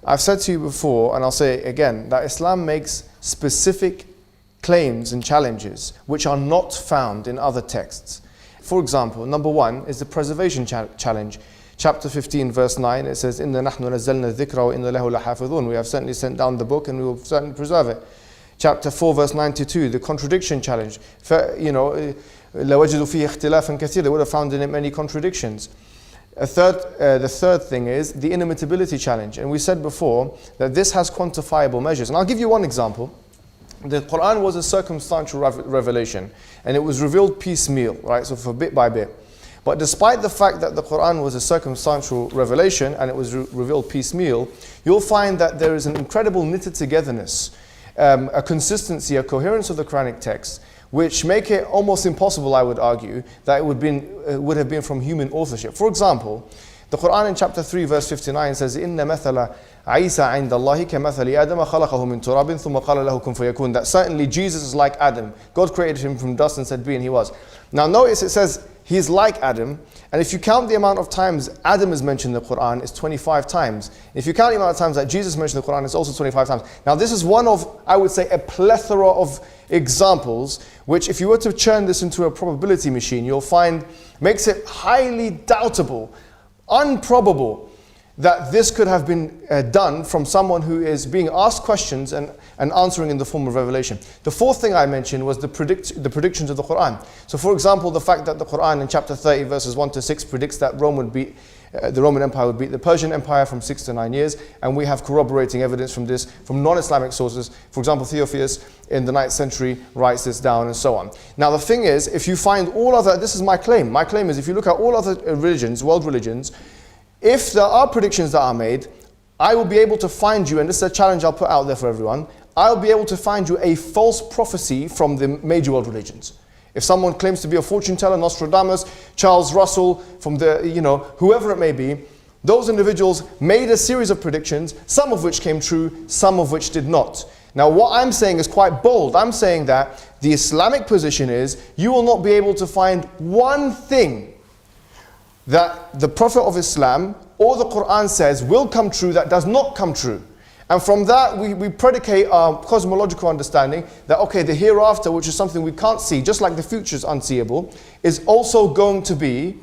I've said to you before, and I'll say it again, that Islam makes specific claims and challenges which are not found in other texts. For example, number one is the preservation challenge. Chapter 15, verse 9, it says, إِنَّا نَحْنُ نَزَّلْنَا الذِّكْرَ وَإِنَّا لَهُ لَحَافِظُونَ. We have certainly sent down the book and we will certainly preserve it. Chapter 4, verse 92, the contradiction challenge. لَوَجِدُوا فِيهِ اخْتِلَافًا كَثِيرًا. They would have found in it many contradictions. The third thing is the inimitability challenge. And we said before that this has quantifiable measures. And I'll give you one example. The Quran was a circumstantial revelation, and it was revealed piecemeal, right? So for bit by bit. But despite the fact that the Quran was a circumstantial revelation and it was revealed piecemeal, you'll find that there is an incredible knitted togetherness, a consistency, a coherence of the Quranic text, which make it almost impossible, I would argue, that it would have been from human authorship. For example, the Quran in chapter 3 verse 59 says, إِنَّ مَثَلَ عِيسَى عِنْدَ اللَّهِ كَمَثَلِ آدَمَ خَلَقَهُ مِنْ تُرَابٍ ثُمَّ قَالَ لَهُ كُنْ فَيَكُونَ. That certainly Jesus is like Adam. God created him from dust and said be, and he was. Now notice it says he's like Adam, and if you count the amount of times Adam is mentioned in the Quran, it's 25 times. If you count the amount of times that Jesus mentioned in the Quran, it's also 25 times. Now this is one of, I would say, a plethora of examples, which if you were to churn this into a probability machine, you'll find makes it highly doubtable, unprobable, that this could have been done from someone who is being asked questions and answering in the form of revelation. The fourth thing I mentioned was the predictions of the Quran. So for example, the fact that the Quran in chapter 30 verses 1 to 6 predicts that the Roman Empire would beat the Persian Empire from 6 to 9 years, and we have corroborating evidence from this from non-Islamic sources. For example, Theophius in the 9th century writes this down and so on. Now the thing is, if you find all other, this is my claim is if you look at all other religions, world religions, if there are predictions that are made, I will be able to find you, and this is a challenge I'll put out there for everyone, I'll be able to find you a false prophecy from the major world religions. If someone claims to be a fortune teller, Nostradamus, Charles Russell, from the, whoever it may be, those individuals made a series of predictions, some of which came true, some of which did not. Now what I'm saying is quite bold. I'm saying that the Islamic position is you will not be able to find one thing that the Prophet of Islam or the Quran says will come true that does not come true. And from that we predicate our cosmological understanding that okay, the hereafter, which is something we can't see, just like the future is unseeable, is also going to be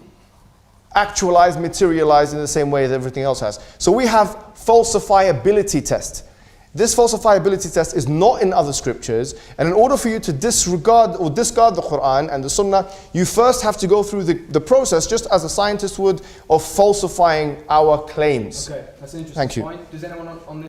actualized, materialized in the same way as everything else has. So we have falsifiability test. This falsifiability test is not in other scriptures, and in order for you to disregard or discard the Quran and the Sunnah, you first have to go through the process, just as a scientist would, of falsifying our claims. Okay, that's an interesting Thank you. point. Does anyone on this